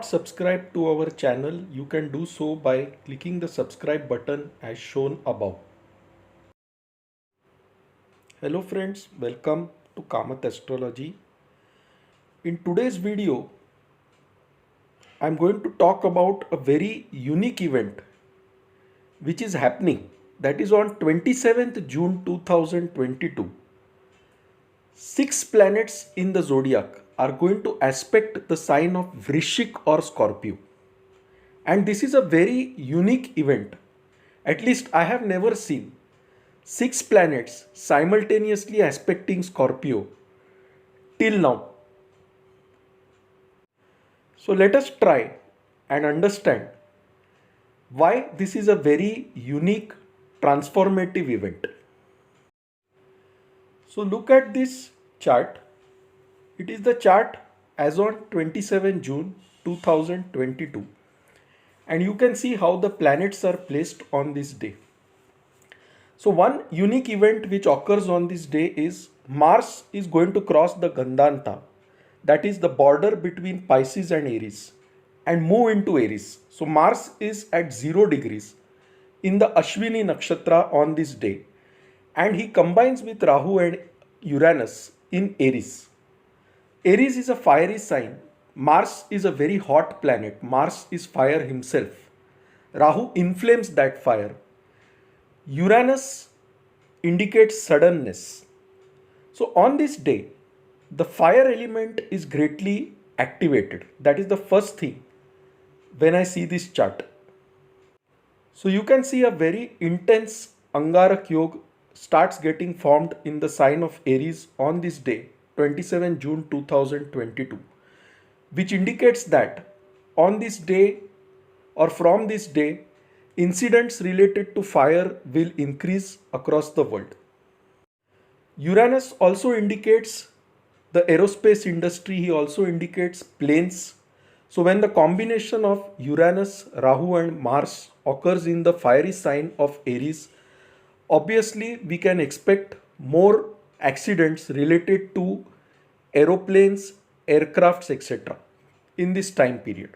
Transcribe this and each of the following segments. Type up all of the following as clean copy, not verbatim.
not subscribed to our channel, you can do so by clicking the subscribe button as shown above. Hello friends, welcome to Kamath Astrology. In today's video, I'm going to talk about a very unique event which is happening, that is on 27th June 2022. 6 planets in the zodiac are going to aspect the sign of Vrishicka or Scorpio. And this is a very unique event. At least I have never seen 6 planets simultaneously aspecting Scorpio till now. So let us try and understand why this is a very unique transformative event. So look at this chart. It is the chart as on 27 June 2022. And you can see how the planets are placed on this day. So one unique event which occurs on this day is Mars is going to cross the Gandanta, that is the border between Pisces and Aries, and move into Aries. So Mars is at 0 degrees in the Ashwini Nakshatra on this day, and he combines with Rahu and Uranus in Aries. Aries is a fiery sign. Mars is a very hot planet. Mars is fire himself. Rahu inflames that fire. Uranus indicates suddenness. So on this day, the fire element is greatly activated. That is the first thing when I see this chart. So you can see a very intense Angarak Yoga starts getting formed in the sign of Aries on this day, 27 June 2022, which indicates that on this day or from this day, incidents related to fire will increase across the world. Uranus also indicates the aerospace industry. He also indicates planes. So when the combination of Uranus, Rahu and Mars occurs in the fiery sign of Aries, obviously we can expect more accidents related to aeroplanes, aircrafts, etc. in this time period.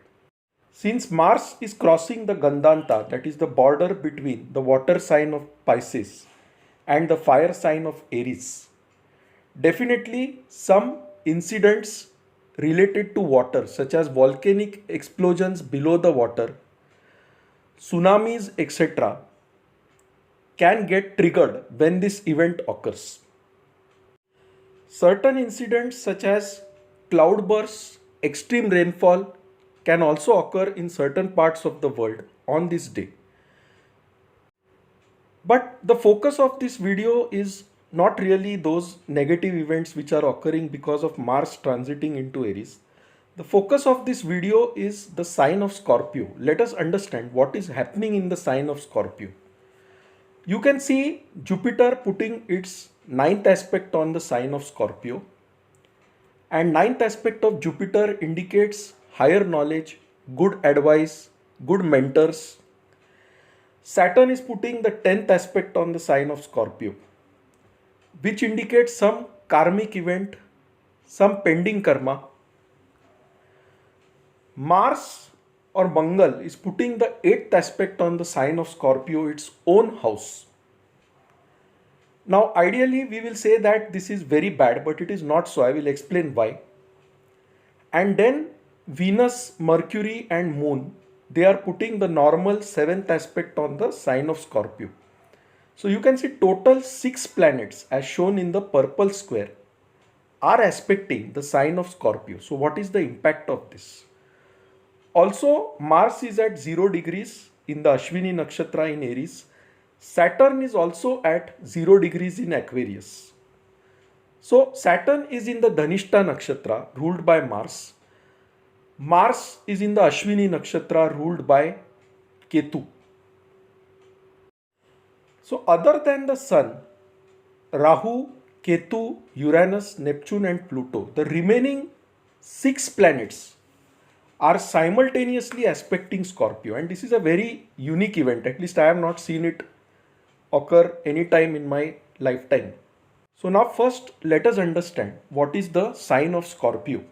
Since Mars is crossing the Gandanta, that is the border between the water sign of Pisces and the fire sign of Aries, definitely some incidents related to water, such as volcanic explosions below the water, tsunamis, etc., can get triggered when this event occurs. Certain incidents such as cloudbursts, extreme rainfall can also occur in certain parts of the world on this day. But the focus of this video is not really those negative events which are occurring because of Mars transiting into Aries. The focus of this video is the sign of Scorpio. Let us understand what is happening in the sign of Scorpio. You can see Jupiter putting its 9th aspect on the sign of Scorpio. And 9th aspect of Jupiter indicates higher knowledge, good advice, good mentors. Saturn is putting the 10th aspect on the sign of Scorpio, which indicates some karmic event, some pending karma. Mars or Mangal is putting the 8th aspect on the sign of Scorpio, its own house. Now ideally we will say that this is very bad, but it is not so. I will explain why. And then Venus, Mercury and Moon, they are putting the normal 7th aspect on the sign of Scorpio. So you can see total 6 planets as shown in the purple square are aspecting the sign of Scorpio. So what is the impact of this? Also Mars is at 0 degrees in the Ashwini Nakshatra in Aries. Saturn is also at 0 degrees in Aquarius. So Saturn is in the Dhanishta Nakshatra ruled by Mars. Mars is in the Ashwini Nakshatra ruled by Ketu. So other than the Sun, Rahu, Ketu, Uranus, Neptune and Pluto, the remaining 6 planets are simultaneously aspecting Scorpio, and this is a very unique event. At least I have not seen it occur any time in my lifetime. So now first let us understand what is the sign of Scorpio.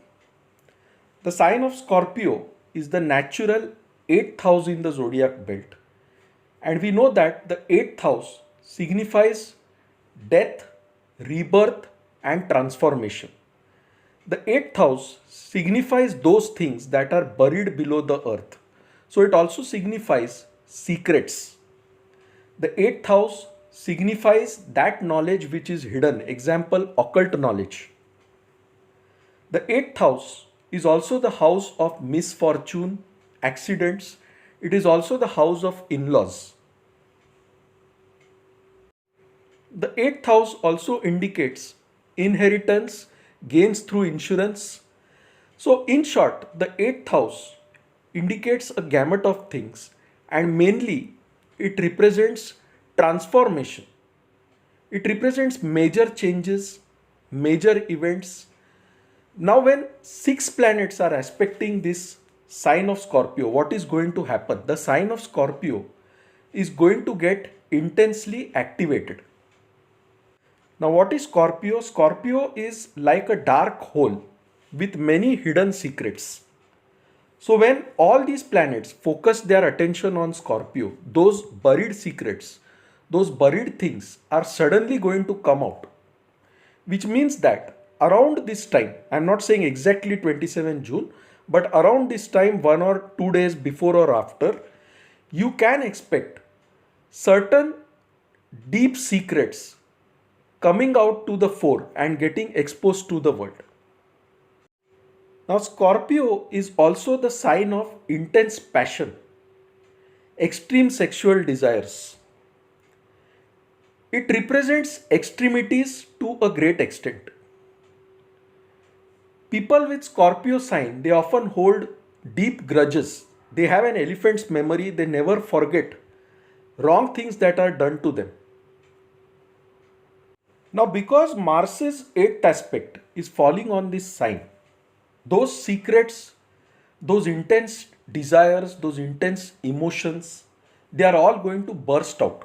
The sign of Scorpio is the natural 8th house in the zodiac belt. And we know that the 8th house signifies death, rebirth, and transformation. The 8th house signifies those things that are buried below the earth. So it also signifies secrets. The 8th house signifies that knowledge which is hidden, example, occult knowledge. The 8th house is also the house of misfortune, accidents. It is also the house of in-laws. The 8th house also indicates inheritance, gains through insurance. So, in short, the 8th house indicates a gamut of things, and mainly it represents transformation. It represents major changes, major events. Now, when 6 planets are aspecting this sign of Scorpio, what is going to happen? The sign of Scorpio is going to get intensely activated. Now, what is Scorpio? Scorpio is like a dark hole with many hidden secrets. So, when all these planets focus their attention on Scorpio, those buried secrets, those buried things are suddenly going to come out. Which means that around this time, I'm not saying exactly 27 June, but around this time, 1 or 2 days before or after, you can expect certain deep secrets coming out to the fore and getting exposed to the world. Now, Scorpio is also the sign of intense passion, extreme sexual desires. It represents extremities to a great extent. People with Scorpio sign, they often hold deep grudges. They have an elephant's memory, they never forget wrong things that are done to them. Now, because Mars's 8th aspect is falling on this sign, those secrets, those intense desires, those intense emotions, they are all going to burst out.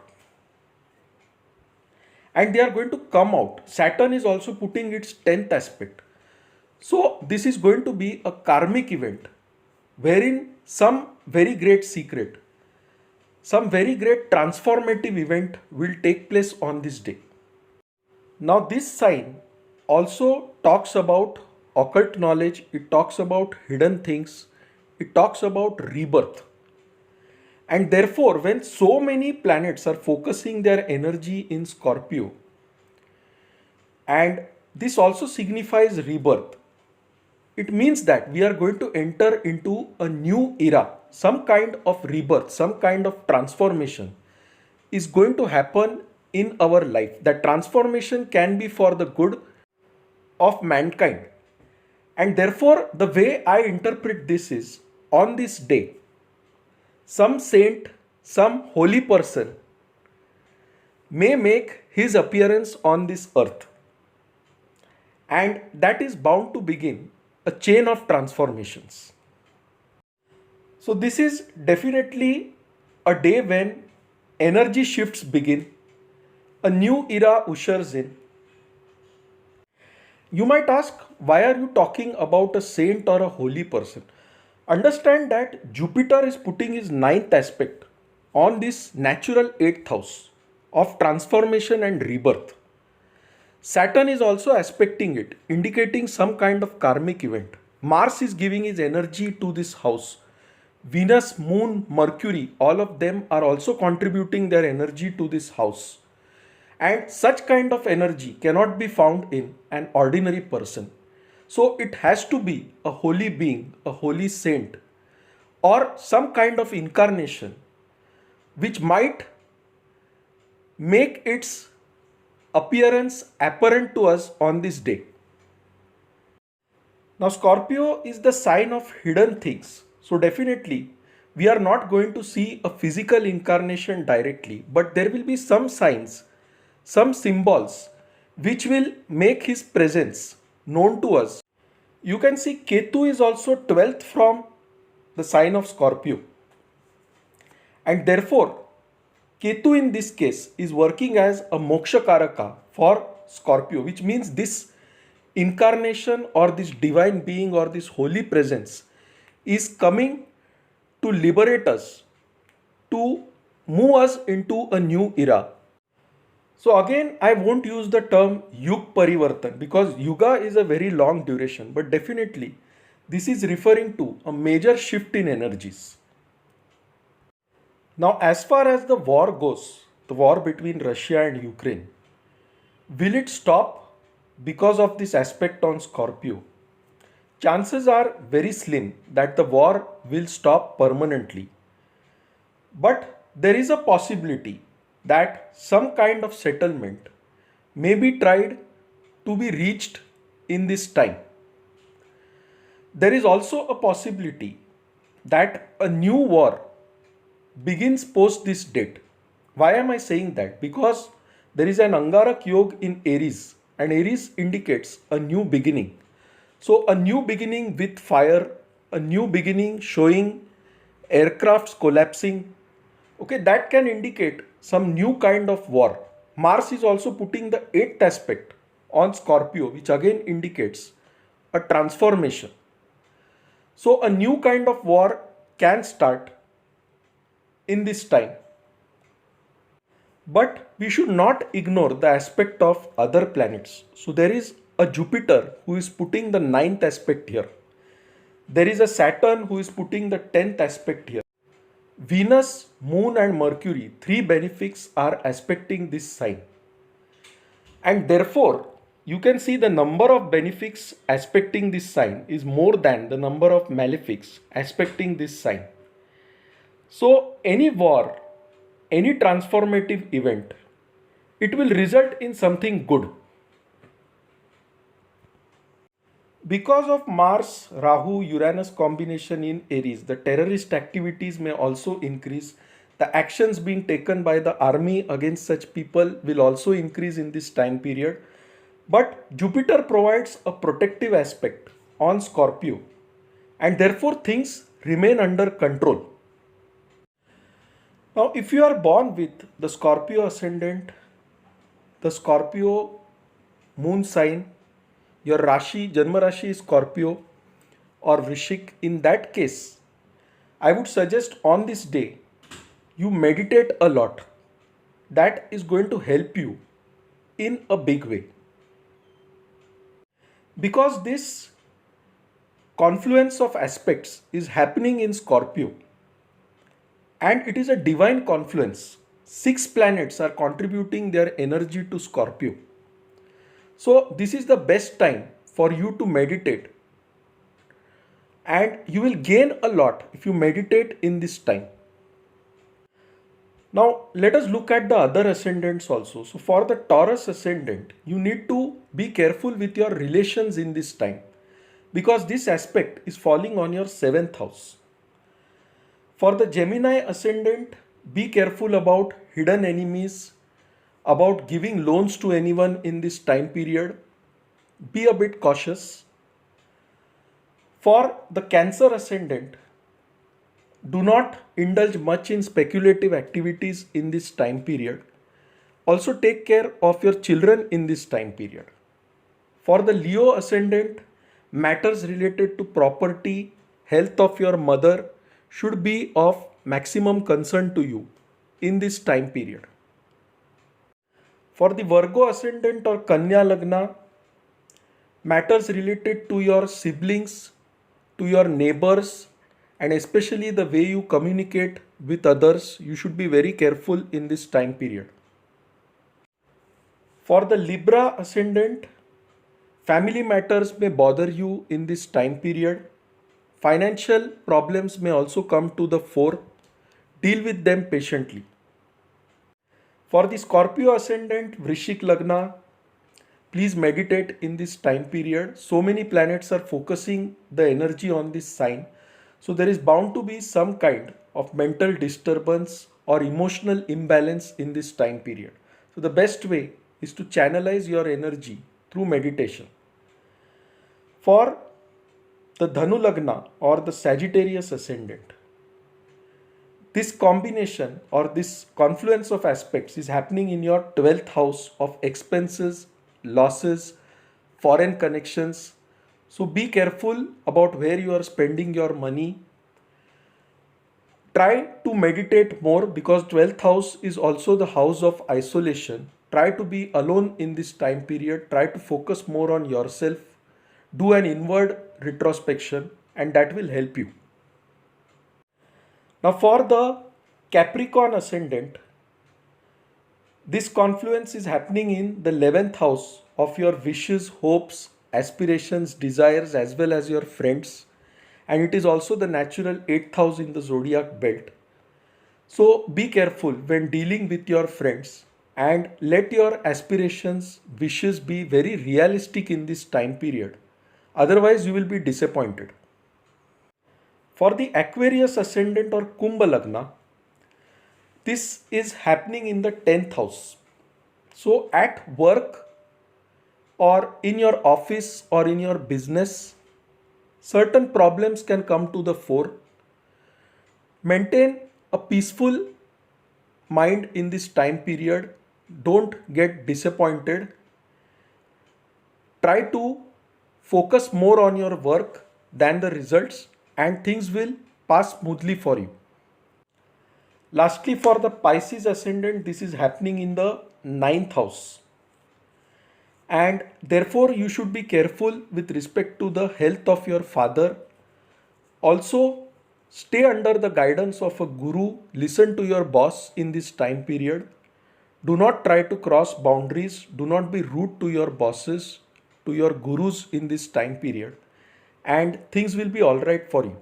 And they are going to come out. Saturn is also putting its 10th aspect. So, this is going to be a karmic event wherein some very great secret, some very great transformative event will take place on this day. Now, this sign also talks about occult knowledge, it talks about hidden things, it talks about rebirth. And therefore, when so many planets are focusing their energy in Scorpio, and this also signifies rebirth, it means that we are going to enter into a new era, some kind of rebirth, some kind of transformation is going to happen in our life. That transformation can be for the good of mankind. And therefore, the way I interpret this is, on this day, some saint, some holy person may make his appearance on this earth. And that is bound to begin a chain of transformations. So this is definitely a day when energy shifts begin, a new era ushers in. You might ask, why are you talking about a saint or a holy person? Understand that Jupiter is putting his 9th aspect on this natural 8th house of transformation and rebirth. Saturn is also aspecting it, indicating some kind of karmic event. Mars is giving his energy to this house. Venus, Moon, Mercury, all of them are also contributing their energy to this house. And such kind of energy cannot be found in an ordinary person. So it has to be a holy being, a holy saint, or some kind of incarnation which might make its appearance apparent to us on this day. Now, Scorpio is the sign of hidden things. So definitely we are not going to see a physical incarnation directly, but there will be some signs, some symbols which will make his presence known to us. You can see Ketu is also 12th from the sign of Scorpio. And therefore, Ketu in this case is working as a Moksha Karaka for Scorpio, which means this incarnation or this divine being or this holy presence is coming to liberate us, to move us into a new era. So again, I won't use the term Yug Parivartan because Yuga is a very long duration, but definitely this is referring to a major shift in energies. Now, as far as the war goes, the war between Russia and Ukraine, will it stop because of this aspect on Scorpio? Chances are very slim that the war will stop permanently. But there is a possibility that some kind of settlement may be tried to be reached in this time. There is also a possibility that a new war begins post this date. Why am I saying that? Because there is an Angarak Yoga in Aries, and Aries indicates a new beginning. So, a new beginning with fire, a new beginning showing aircrafts collapsing, okay, that can indicate some new kind of war. Mars is also putting the 8th aspect on Scorpio, which again indicates a transformation. So, a new kind of war can start in this time. But we should not ignore the aspect of other planets. So, there is a Jupiter who is putting the 9th aspect here. There is a Saturn who is putting the 10th aspect here. Venus, Moon and Mercury, 3 benefics are aspecting this sign. And therefore, you can see the number of benefics aspecting this sign is more than the number of malefics aspecting this sign. So, any war, any transformative event, it will result in something good. Because of Mars, Rahu, Uranus combination in Aries, the terrorist activities may also increase. The actions being taken by the army against such people will also increase in this time period. But Jupiter provides a protective aspect on Scorpio, and therefore things remain under control. Now, if you are born with the Scorpio Ascendant, the Scorpio moon sign, your Rashi, Janma Rashi is Scorpio or Vrishicka, in that case, I would suggest on this day, you meditate a lot. That is going to help you in a big way. Because this confluence of aspects is happening in Scorpio, and it is a divine confluence. 6 planets are contributing their energy to Scorpio. So this is the best time for you to meditate, and you will gain a lot if you meditate in this time. Now let us look at the other ascendants also. So for the Taurus Ascendant, you need to be careful with your relations in this time, because this aspect is falling on your 7th house. For the Gemini Ascendant, be careful about hidden enemies, about giving loans to anyone in this time period. Be a bit cautious. For the Cancer Ascendant, do not indulge much in speculative activities in this time period. Also take care of your children in this time period. For the Leo Ascendant, matters related to property, health of your mother should be of maximum concern to you in this time period. For the Virgo Ascendant or Kanya Lagna, matters related to your siblings, to your neighbors, and especially the way you communicate with others, you should be very careful in this time period. For the Libra Ascendant, family matters may bother you in this time period. Financial problems may also come to the fore. Deal with them patiently. For the Scorpio Ascendant, Vrishicka Lagna, please meditate in this time period. So many planets are focusing the energy on this sign. So there is bound to be some kind of mental disturbance or emotional imbalance in this time period. So the best way is to channelize your energy through meditation. For the Dhanu Lagna or the Sagittarius Ascendant, this combination or this confluence of aspects is happening in your 12th house of expenses, losses, foreign connections. So be careful about where you are spending your money. Try to meditate more because 12th house is also the house of isolation. Try to be alone in this time period. Try to focus more on yourself. Do an inward retrospection, and that will help you. Now, for the Capricorn Ascendant, this confluence is happening in the 11th house of your wishes, hopes, aspirations, desires, as well as your friends. And it is also the natural 8th house in the zodiac belt. So be careful when dealing with your friends and let your aspirations, wishes be very realistic in this time period. Otherwise, you will be disappointed. For the Aquarius Ascendant or Kumbh Lagna, this is happening in the 10th house. So at work or in your office or in your business, certain problems can come to the fore. Maintain a peaceful mind in this time period. Don't get disappointed. Try to focus more on your work than the results, and things will pass smoothly for you. Lastly, for the Pisces Ascendant, this is happening in the 9th house. And therefore, you should be careful with respect to the health of your father. Also, stay under the guidance of a guru. Listen to your boss in this time period. Do not try to cross boundaries. Do not be rude to your bosses, to your gurus in this time period. And things will be alright for you.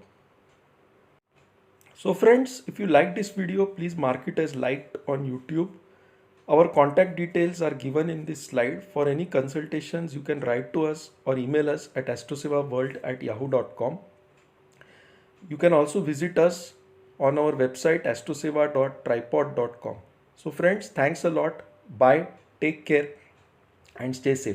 So friends, if you like this video, please mark it as liked on YouTube. Our contact details are given in this slide. For any consultations, you can write to us or email us at astrosevaworld@yahoo.com. You can also visit us on our website astroseva.tripod.com. So friends, thanks a lot. Bye. Take care and stay safe.